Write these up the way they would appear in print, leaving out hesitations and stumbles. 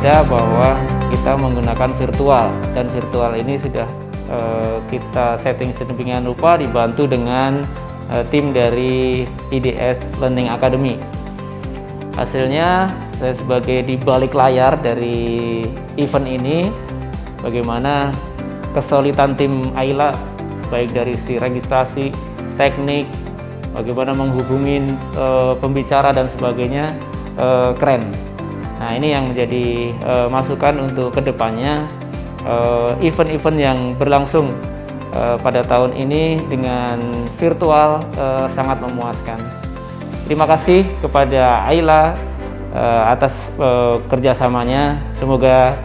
berbeda bahwa kita menggunakan virtual, dan virtual ini sudah kita setting sedemikian rupa dibantu dengan tim dari IDS Learning Academy. Hasilnya saya sebagai di balik layar dari event ini, bagaimana kesulitan tim AILA baik dari si registrasi, teknik, bagaimana menghubungin pembicara dan sebagainya, keren. Nah, ini yang menjadi masukan untuk kedepannya event-event yang berlangsung pada tahun ini dengan virtual sangat memuaskan. Terima kasih kepada AILA atas kerjasamanya. Semoga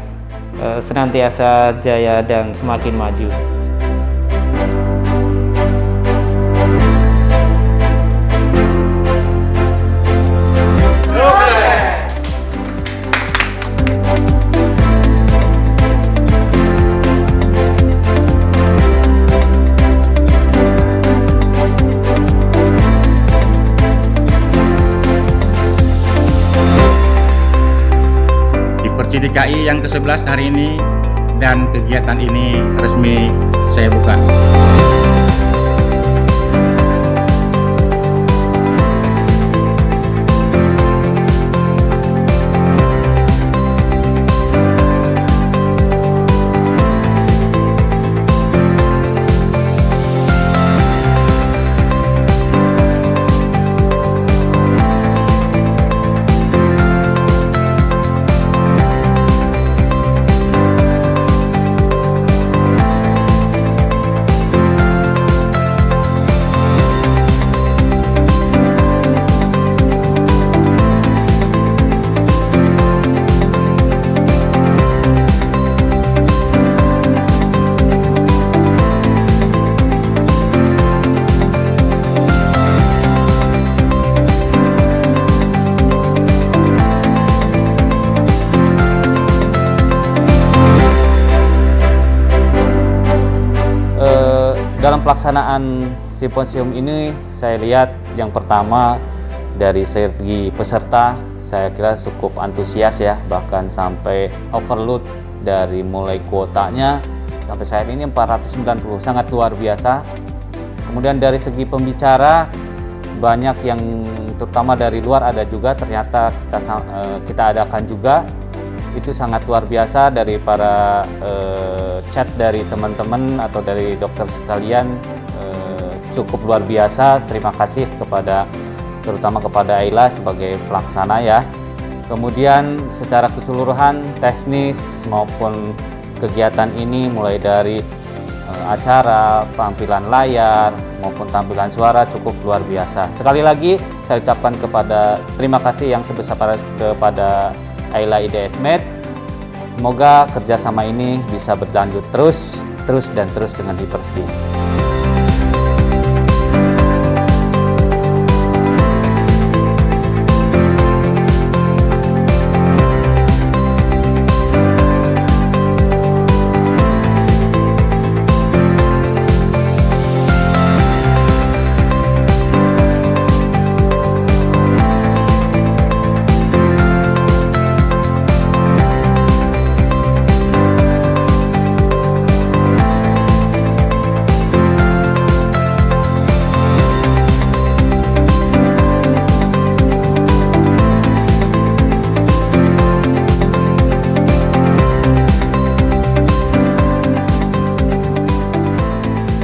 senantiasa jaya dan semakin maju. HIPERCCI DKI yang ke-11 hari ini, dan kegiatan ini resmi saya buka. Dalam pelaksanaan simposium ini, saya lihat yang pertama dari segi peserta, saya kira cukup antusias ya, bahkan sampai overload dari mulai kuotanya sampai saat ini 490, sangat luar biasa. Kemudian dari segi pembicara, banyak yang terutama dari luar ada juga, ternyata kita adakan juga. Itu sangat luar biasa dari para chat dari teman-teman atau dari dokter sekalian, cukup luar biasa. Terima kasih terutama kepada AILA sebagai pelaksana ya. Kemudian secara keseluruhan teknis maupun kegiatan ini mulai dari acara, tampilan layar maupun tampilan suara cukup luar biasa. Sekali lagi saya ucapkan terima kasih yang sebesar kepada AILA idsMED. Semoga kerjasama ini bisa berlanjut terus dengan HIPERCCI.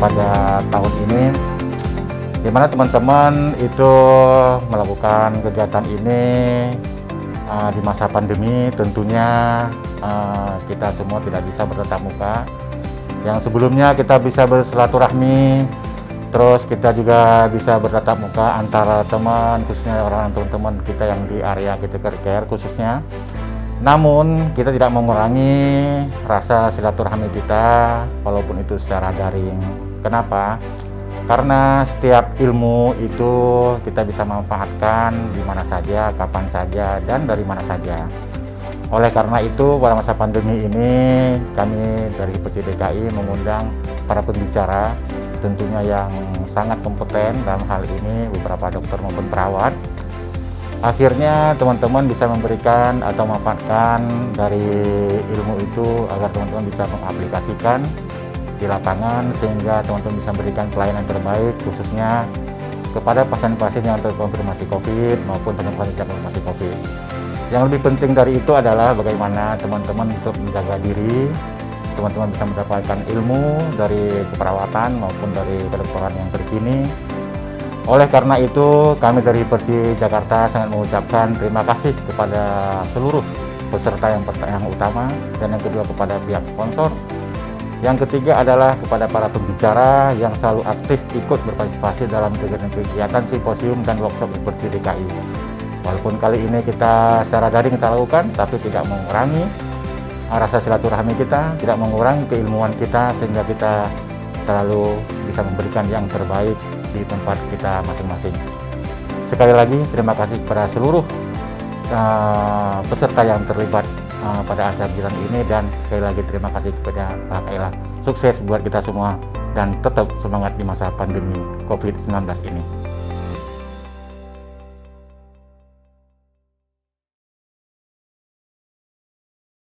Pada tahun ini, di mana teman-teman itu melakukan kegiatan ini di masa pandemi. Tentunya kita semua tidak bisa bertatap muka. Yang sebelumnya kita bisa bersilaturahmi, terus kita juga bisa bertatap muka antara teman, khususnya teman-teman kita yang di area critical care khususnya. Namun kita tidak mengurangi rasa silaturahmi kita walaupun itu secara daring. Kenapa? Karena setiap ilmu itu kita bisa manfaatkan di mana saja, kapan saja, dan dari mana saja. Oleh karena itu, pada masa pandemi ini kami dari HIPERCCI DKI mengundang para pembicara tentunya yang sangat kompeten dalam hal ini, beberapa dokter maupun perawat, Akhirnya teman-teman bisa memberikan atau memanfaatkan dari ilmu itu agar teman-teman bisa mengaplikasikan di lapangan, sehingga teman-teman bisa memberikan pelayanan terbaik khususnya kepada pasien-pasien yang terkonfirmasi COVID maupun pasien-pasien yang terkonfirmasi COVID. Yang lebih penting dari itu adalah bagaimana teman-teman untuk menjaga diri, teman-teman bisa mendapatkan ilmu dari keperawatan maupun dari kedokteran yang terkini. Oleh karena itu, kami dari HIPERCCI Jakarta sangat mengucapkan terima kasih kepada seluruh peserta yang utama, dan yang kedua kepada pihak sponsor. Yang ketiga adalah kepada para pembicara yang selalu aktif ikut berpartisipasi dalam kegiatan simposium dan workshop HIPERCCI DKI. Walaupun kali ini kita secara daring kita lakukan, tapi tidak mengurangi rasa silaturahmi kita, tidak mengurangi keilmuan kita, sehingga kita selalu bisa memberikan yang terbaik di tempat kita masing-masing. Sekali lagi terima kasih kepada seluruh peserta yang terlibat pada acara kegiatan ini, dan sekali lagi terima kasih kepada Pak Ella. Sukses buat kita semua dan tetap semangat di masa pandemi COVID-19 ini.